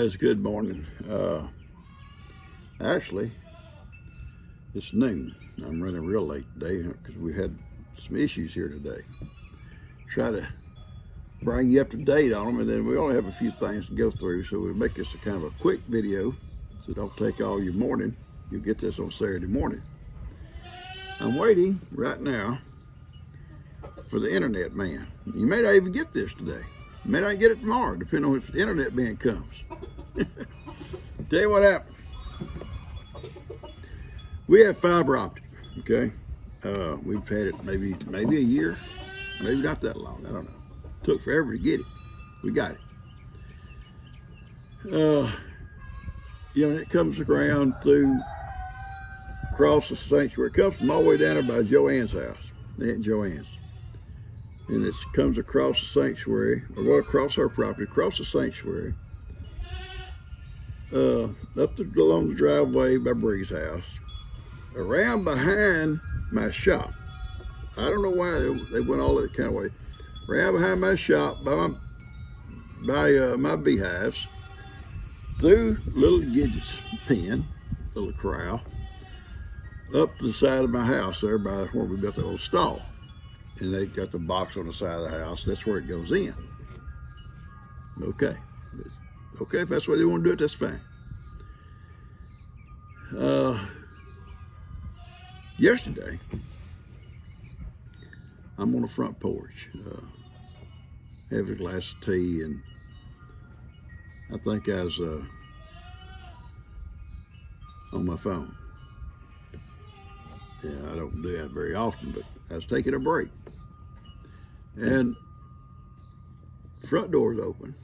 guys, good morning. Actually, it's noon. I'm running real late today because we had some issues here today. Try to bring you up to date on them, and then we only have a few things to go through, so we'll make this a kind of a quick video so don't take all your morning. You'll get this on Saturday morning. I'm waiting right now for the internet man. You may not even get this today. You may not get it tomorrow, depending on if the internet man comes. Tell you what happened. We have fiber optic, okay? We've had it maybe a year, maybe not that long, I don't know. Took forever to get it. We got it. It comes around through, across the sanctuary. It comes from all the way down there by Joanne's house, Aunt Joanne's. And it comes across the sanctuary, or well, across her property, across the sanctuary, up along the driveway by Bree's house, around behind my shop. I don't know why they went all that kind of way. Around behind my shop, by my beehives, through little Gidget's pen, little corral, up the side of my house there by where we built that little stall. And they got the box on the side of the house. That's where it goes in. Okay. Okay, if that's the way they want to do it, that's fine. Yesterday, I'm on the front porch, having a glass of tea, and I think I was on my phone. Yeah, I don't do that very often, but I was taking a break. And front door's open.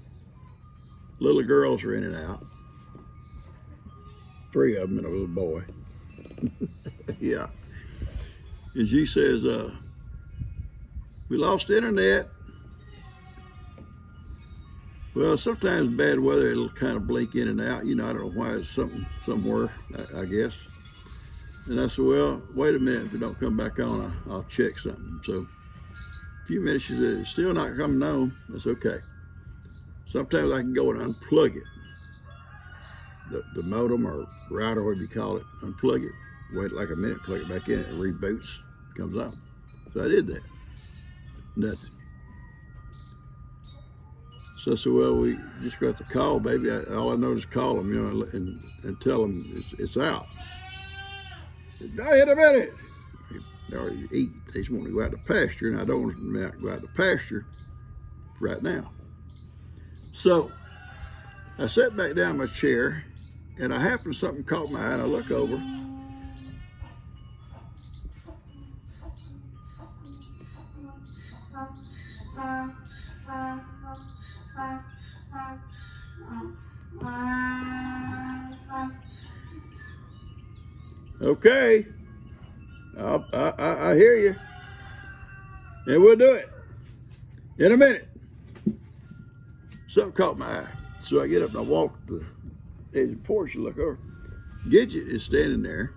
Little girls are in and out. 3 of them and a little boy. Yeah. And she says, we lost the internet. Well, sometimes bad weather, it'll kind of blink in and out. I don't know why, it's something somewhere, I guess. And I said, well, wait a minute. If it don't come back on, I'll check something. So a few minutes, she said, it's still not coming on. That's okay. Sometimes I can go and unplug it. The modem or router, whatever you call it, unplug it, wait like a minute, plug it back in, it reboots, comes on. So I did that. Nothing. So I said, well, we just got the call, baby. All I know is call them, and tell them it's out. Wait a minute. They already eat. They just want to go out to pasture, and I don't want them to go out to pasture right now. So I sat back down in my chair, and I happened, something caught my eye, and I look over. Okay, I hear you, and we'll do it in a minute. Something caught my eye, so I get up and I walk to the edge of the porch and look over. Gidget is standing there.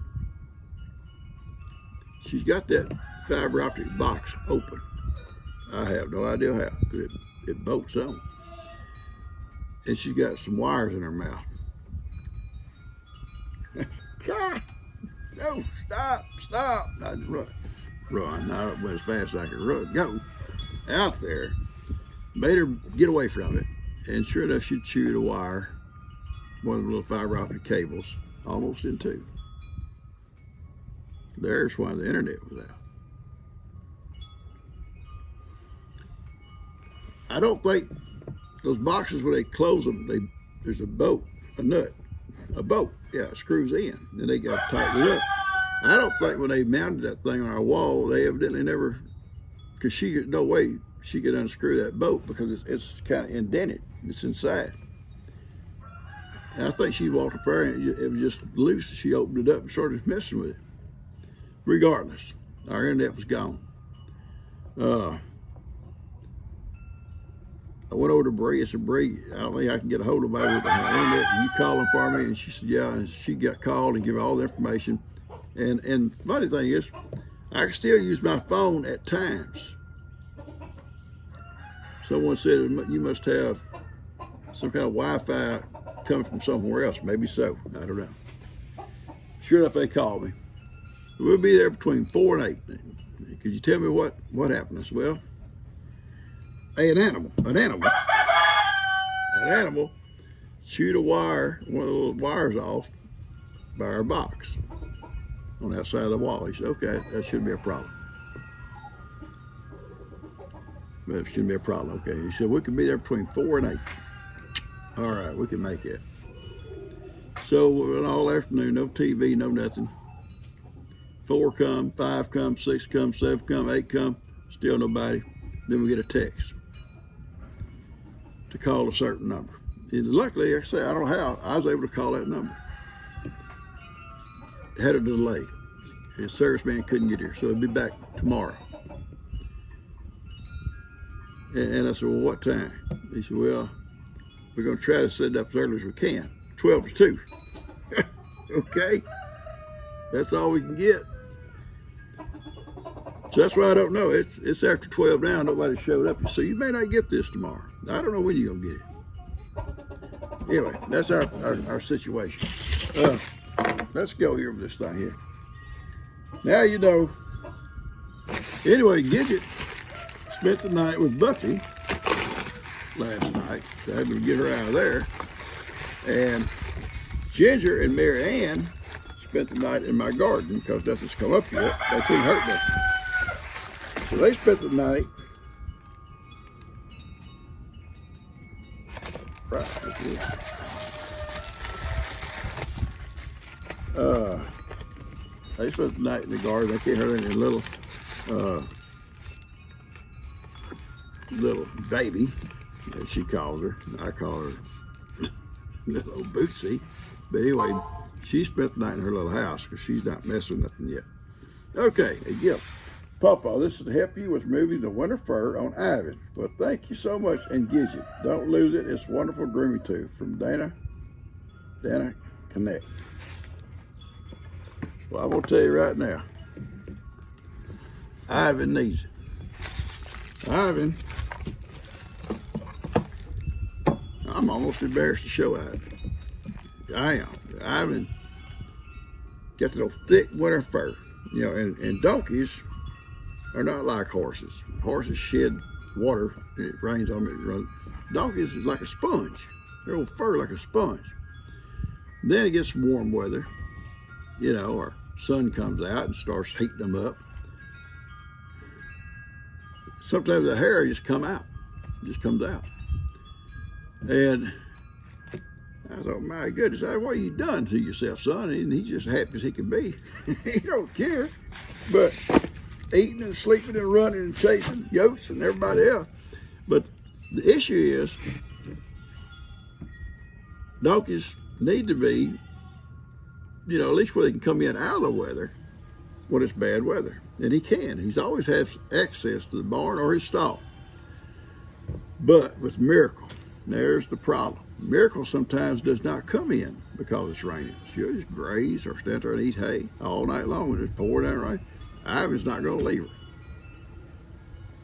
She's got that fiber optic box open. I have no idea how, because it bolts on. And she's got some wires in her mouth. God, no, stop. I just run. I went as fast as I could run. Go out there. Made her get away from it. And sure enough, she chewed a wire, one of the little fiber optic cables, almost in two. There's why the internet was out. I don't think those boxes, when they close them, there's a bolt, a bolt, it screws in. Then they got to tighten it up. I don't think when they mounted that thing on our wall, they evidently never, because no way she could unscrew that bolt because it's kind of indented. It's inside. And I think she walked up there and it was just loose. She opened it up and started messing with it. Regardless, our internet was gone. I went over to Bree. I said, Bree, I don't think I can get a hold of anybody with the internet. You call them for me? And she said, yeah. And she got called and gave all the information. And funny thing is, I can still use my phone at times. Someone said you must have some kind of Wi-Fi coming from somewhere else. Maybe so. I don't know. Sure enough, they called me. We'll be there between 4 and 8. Could you tell me what happened? I said, well, an animal chewed a wire, one of the little wires off by our box on the outside of the wall. He said, okay, that shouldn't be a problem. But it shouldn't be a problem. Okay. He said, we can be there between 4 and 8. All right, we can make it. So all afternoon, no TV, no nothing. 4 come, 5 come, 6 come, 7 come, 8 come, still nobody. Then we get a text to call a certain number. And luckily, like I say, I don't know how, I was able to call that number. Had a delay. The serviceman couldn't get here, so he'll be back tomorrow. And I said, well, what time? He said, well, we're going to try to set it up as early as we can. 12 to 2. Okay. That's all we can get. So that's why I don't know. It's after 12 now. Nobody showed up. So you may not get this tomorrow. I don't know when you're going to get it. Anyway, that's our situation. Let's go here with this thing here. Now you know. Anyway, Gidget spent the night with Buffy last night. So I had to get her out of there. And Ginger and Mary Ann spent the night in my garden because nothing's come up yet. They couldn't hurt nothing. So they spent the night. Right. They spent the night in the garden. They can't hurt any little baby, as she calls her. I call her little old Bootsy. But anyway, she spent the night in her little house because she's not messing with nothing yet. Okay, a gift. Papa, this is to help you with removing the winter fur on Ivan. Well, thank you so much, and Gidget. Don't lose it. It's wonderful grooming too. From Dana Connect. Well, I'm going to tell you right now, Ivan needs it. Ivan, I'm almost embarrassed to show Ivan. I am. Ivan got that little thick winter fur. You know, and donkeys are not like horses. Horses shed water, it rains on them, it runs. Donkeys is like a sponge. Their old fur like a sponge. Then it gets warm weather, you know, or sun comes out and starts heating them up. Sometimes the hair just comes out. And I thought, my goodness, what have you done to yourself, son? And he's just happy as he can be. He don't care. But eating and sleeping and running and chasing goats and everybody else. But the issue is, donkeys need to be, you know, at least where they can come in out of the weather when it's bad weather. And he can. He's always has access to the barn or his stall. But with Miracle, there's the problem. Miracle sometimes does not come in because it's raining. She'll just graze or stand there and eat hay all night long and it's pouring down rain. Ivan's not going to leave her.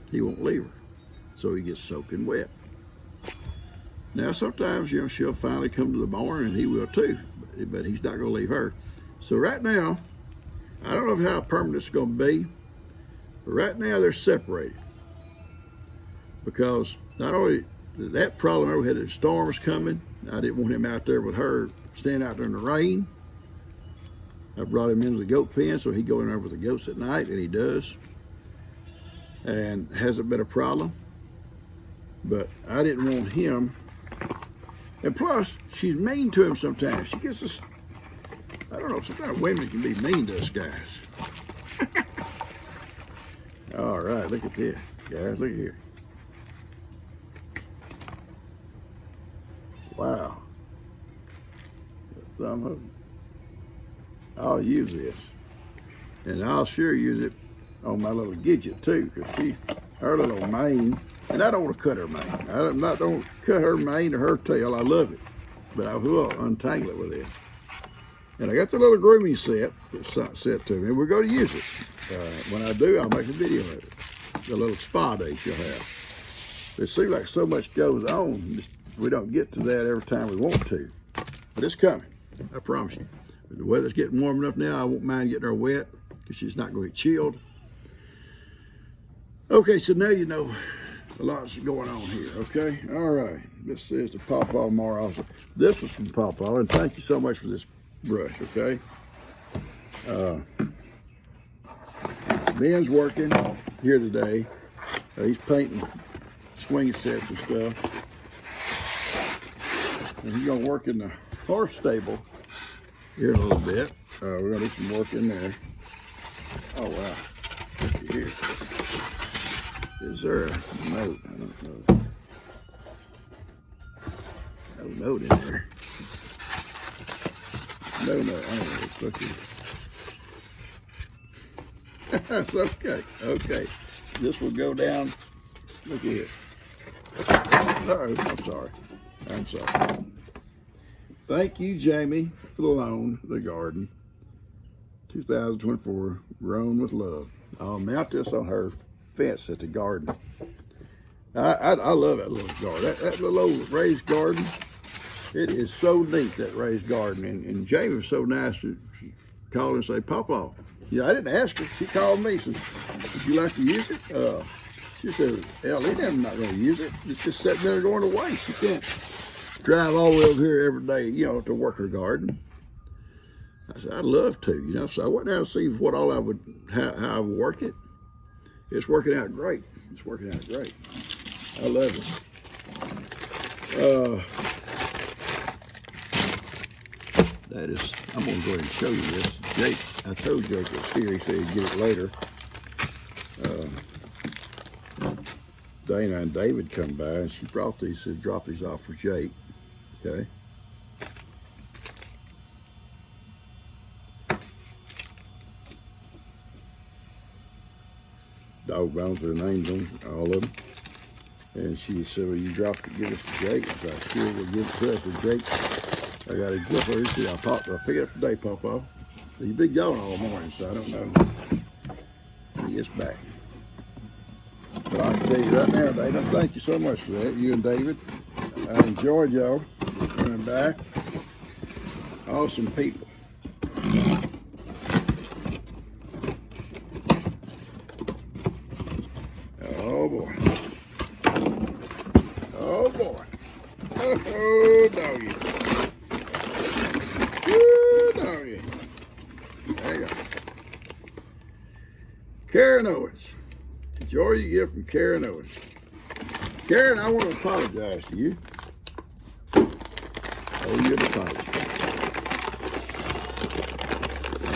He won't leave her. So he gets soaking wet. Now sometimes, you know, she'll finally come to the barn and he will too, but he's not going to leave her. So right now, I don't know how permanent it's going to be, but right now they're separated. Because not only that problem, we had the storms coming. I didn't want him out there with her, standing out there in the rain. I brought him into the goat pen so he'd go in there with the goats at night, and he does. And hasn't been a problem. But I didn't want him. And plus, she's mean to him sometimes. She gets this, I don't know, sometimes women can be mean to us guys. All right, look at this, guys, look at here. Wow. Thumb hook. I'll use this. And I'll sure use it on my little Gidget too, because her little mane, and I don't want to cut her mane. I don't cut her mane or her tail. I love it. But I will untangle it with this. And I got the little grooming set that's set to me. We're going to use it. When I do, I'll make a video of it. The little spa day she'll have. It seems like so much goes on. We don't get to that every time we want to. But it's coming, I promise you. The weather's getting warm enough now, I won't mind getting her wet because she's not going to get chilled. Okay, so now you know a lot's going on here, okay? All right, this is the Pawpaw Mara. This was from Pawpaw, and thank you so much for this brush, okay? Ben's working here today. He's painting swing sets and stuff. And he's gonna work in the horse stable here in a little bit. We're gonna do some work in there. Oh wow, look at here. Is there a note? I don't know. No note in there. No note. I don't know. It's looking. That's okay. Okay. This will go down. Look at it. Sorry. I'm sorry. I'm sorry. Thank you, Jamie, for the loan, the garden. 2024, grown with love. I'll mount this on her fence at the garden. I love that little garden. That little old raised garden. It is so neat, that raised garden. And Jamie was so nice to call and say, Pawpaw. Yeah, I didn't ask her. She called me and said, would you like to use it? She said, hell, I'm not going to use it. It's just sitting there going to waste. You can't drive all the way over here every day, you know, to work her garden. I said, I'd love to, you know. So I went down to see what all I would, how I would work it. It's working out great. It's working out great. I love it. That is, I'm going to go ahead and show you this. Jake, I told Jake it was here. He said he'd get it later. Dana and David come by, and she brought these, said drop these off for Jake. Okay. Dog bones with their names on all of them. And she said, well, you drop it, give this to Jake. I said, I sure will give it to her for Jake. I got a gift for her. She said, I'll pick it up today, Pawpaw. So you've been gone all morning, so I don't know when he gets back. But I can tell you right now, Dana, thank you so much for that, you and David. I enjoyed y'all coming back. Awesome people. Oh boy. Oh boy. Oh doggy. Woo doggy. There you go. Karen Owens. Enjoy your gift from Karen Owens. Karen, I want to apologize to you. Oh, you're an apology.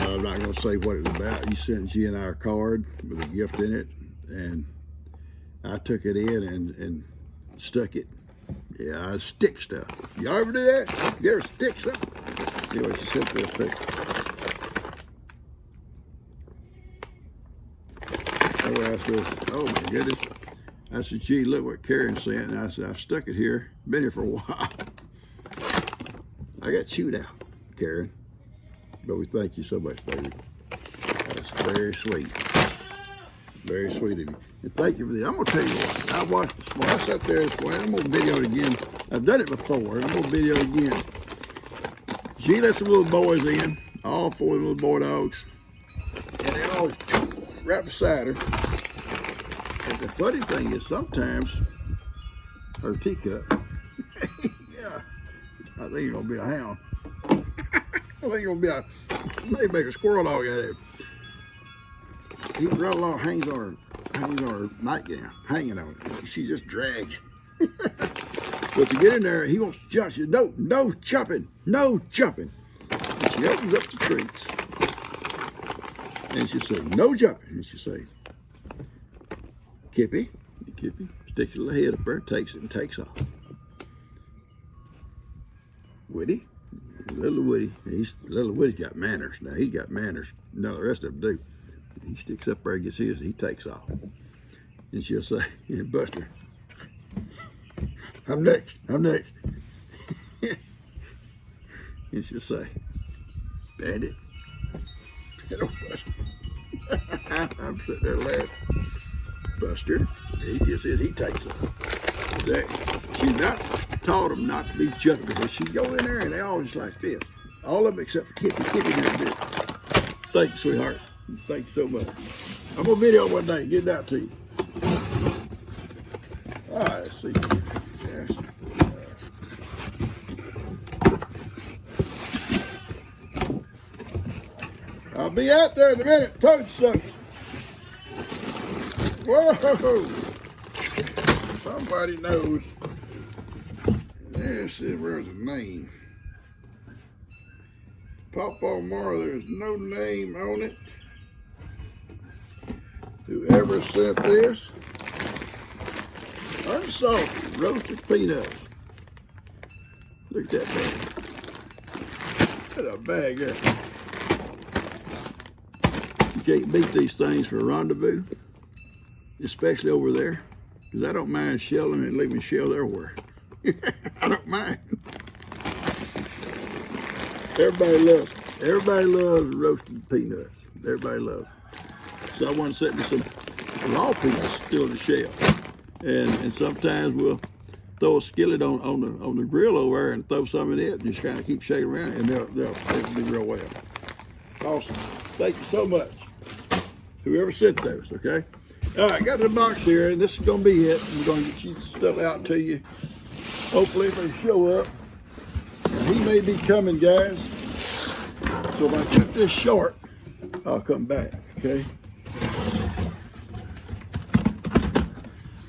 I'm not going to say what it was about. You sent G and I a card with a gift in it, and I took it in and stuck it. Yeah, I stick stuff. Y'all ever do that? You ever stick stuff? Anyway, she sent this picture. Oh, I said, oh my goodness. I said, gee, look what Karen sent. And I said, I've stuck it here. Been here for a while. I got chewed out, Karen. But we thank you so much, baby. That's very sweet. Very sweet of you. And thank you for this. I'm going to tell you what. I watched this morning. I sat there this morning. I'm going to video it again. I've done it before. I'm going to video it again. She let some little boys in. All 4 little boy dogs. And they're always right beside her. And the funny thing is sometimes her teacup, yeah, I think you're going to be a hound. I think you're going to be maybe make a squirrel dog out of it. He right along, hangs on her nightgown, hanging on it. She just drags. But to get in there, he wants to jump. She says, no jumping, no jumping. And she opens up the treats. And she says, no jumping. And she says, Kippy, sticks her little head up there, takes it and takes off. Woody, little Woody's got manners. Now he's got manners. None of the rest of them do. He sticks up there and gets his, and he takes off. And she'll say, Buster, I'm next. And she'll say, Bandit. Buster. I'm sitting there laughing. Buster, he gets his, he takes off. She's not taught them not to be jumpy, but she go in there and they all just like this. All of them except for Kitty. Kitty never did. Thank you, sweetheart. Thank you so much. I'm gonna video one day, get it out to you. All right, let's see. Yes. I'll be out there in a minute. Told you something. Whoa! Somebody knows. Let's see, where's the name? Pawpaw Mara, there's no name on it. Whoever sent this, unsalted roasted peanuts. Look at that bag. Look at a bag there. You can't beat these things for a rendezvous, especially over there, because I don't mind shelling and leaving shell everywhere. I don't mind. Everybody loves roasted peanuts. Everybody loves it. Someone sent me some raw peanuts still in the shell, and sometimes we'll throw a skillet on the grill over there and throw some in it, and just kind of keep shaking around, and they'll do real well. Awesome. Thank you so much. Whoever sent those, okay? All right, got the box here, and this is gonna be it. We're gonna get you stuff out to you. Hopefully, if they show up. He may be coming, guys. So if I cut this short, I'll come back, okay?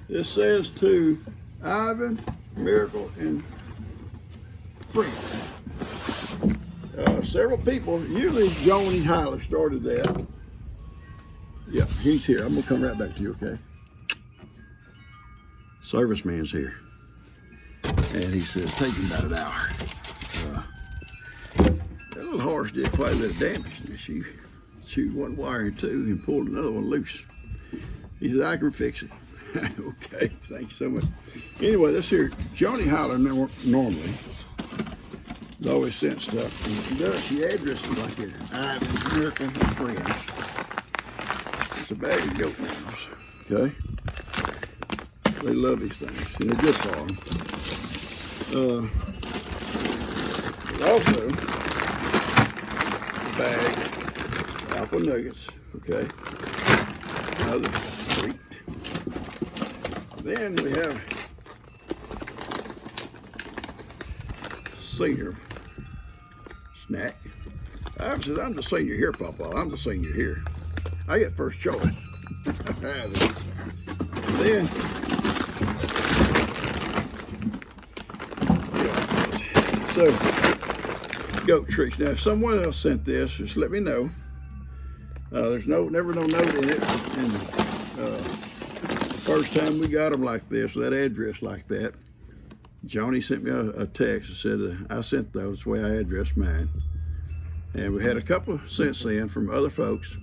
This says to Ivan, Miracle, and Frank. Several people, usually Joni Hyler started that. Yeah, he's here. I'm gonna come right back to you, okay? Serviceman's here. And he says, take him about an hour. That little horse did quite a bit of damage. She chewed one wire in two and pulled another one loose. He said, I can fix it. Okay, thanks so much. Anyway, this here, Joni Hyler normally has always sent stuff. And she does, she addresses like it. Ivan's Miracle and Friends. It's a bag of goat nails, okay? They love these things, and they're good for them. Also, a bag of apple nuggets, okay? Another treat. Then we have senior snack. I'm the senior here, Papa. I'm the senior here. I get first choice. Then, so, goat treats. Now, if someone else sent this, just let me know. There's never no note in it. And first time we got them like this, with that address like that, Joni sent me a text and said, I sent those the way I addressed mine. And we had a couple of cents in from other folks,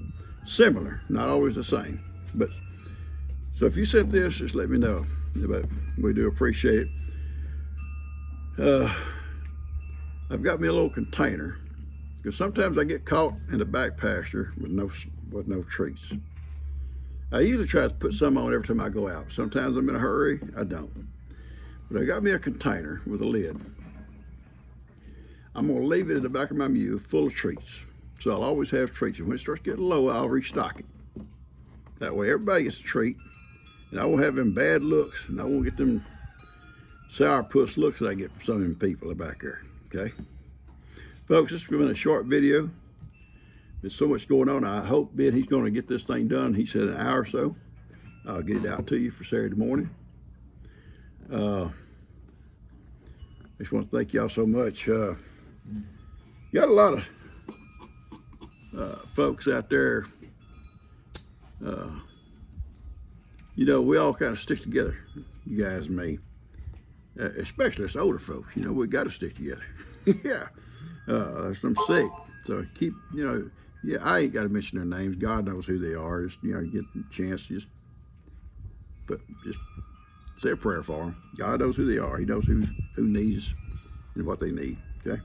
similar, not always the same. But so if you sent this, just let me know. But we do appreciate it. I've got me a little container because sometimes I get caught in the back pasture with no treats. I usually try to put some on every time I go out. Sometimes I'm in a hurry, I don't. But I got me a container with a lid. I'm gonna leave it in the back of my mule full of treats. So I'll always have treats. And when it starts getting low, I'll restock it. That way everybody gets a treat. And I won't have them bad looks, and I won't get them sourpuss looks that I get from some of them people back there, okay? Folks, this has been a short video. There's so much going on. I hope Ben, he's gonna get this thing done. He said an hour or so. I'll get it out to you for Saturday morning. I just want to thank y'all so much. Got a lot of folks out there. You know, we all kind of stick together, you guys and me. Especially us older folks. You know, we got to stick together. Yeah. I'm sick. So keep, you know, yeah, I ain't got to mention their names. God knows who they are. Just, you know, get a chance to just say a prayer for them. God knows who they are. He knows who needs and what they need, okay?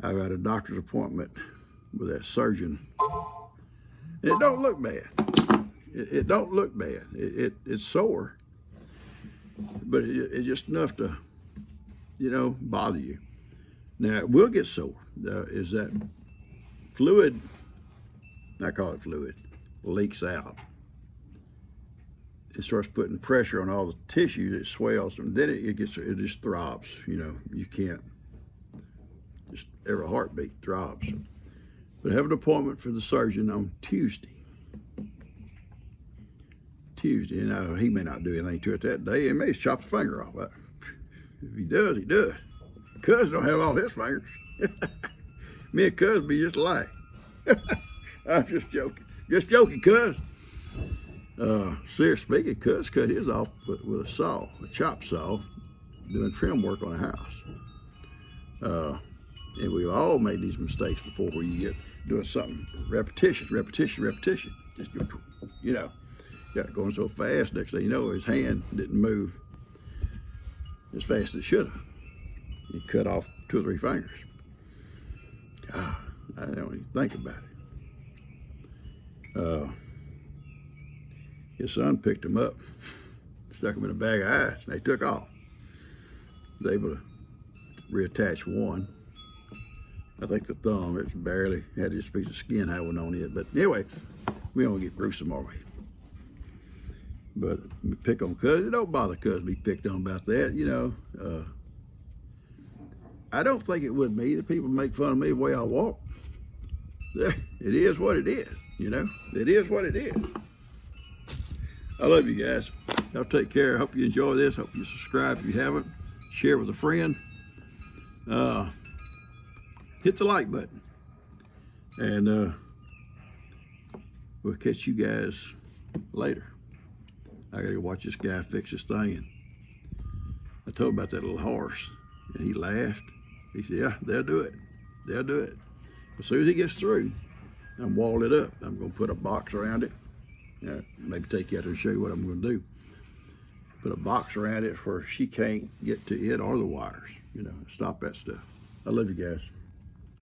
I've had a doctor's appointment with that surgeon. And it don't look bad. It don't look bad. It's sore, but it's just enough to, bother you. Now it will get sore. Is that fluid? I call it fluid. Leaks out. It starts putting pressure on all the tissue. It swells, and then it just throbs. You can't. Just every heartbeat throbs. But I have an appointment for the surgeon on Tuesday. And he may not do anything to it that day. He may chop his finger off. But if he does, he does. Cuz don't have all his fingers. Me and Cuz be just alike. I'm just joking. Just joking, Cuz. Serious speaking, Cuz cut his off with a saw, a chop saw, doing trim work on a house. And we've all made these mistakes before where you get doing something, repetition. Just, got going so fast, next thing you know, his hand didn't move as fast as it should have. He cut off 2 or 3 fingers. God, I don't even think about it. His son picked him up, stuck him in a bag of ice, and they took off. Was able to reattach one. I think the thumb, it's barely had this piece of skin hanging on it. But anyway, we don't get gruesome, are we? But pick on Cuz. It don't bother Cuz to be picked on about that, I don't think it would me that people make fun of me the way I walk. It is what it is, It is what it is. I love you guys. Y'all take care. Hope you enjoy this. Hope you subscribe if you haven't. Share with a friend. Hit the like button. And we'll catch you guys later. I gotta go watch this guy fix this thing. And I told him about that little horse, and he laughed. He said, yeah, they'll do it. They'll do it. As soon as he gets through, I'm wall it up. I'm gonna put a box around it. Maybe take you out there and show you what I'm gonna do. Put a box around it where she can't get to it or the wires, stop that stuff. I love you guys.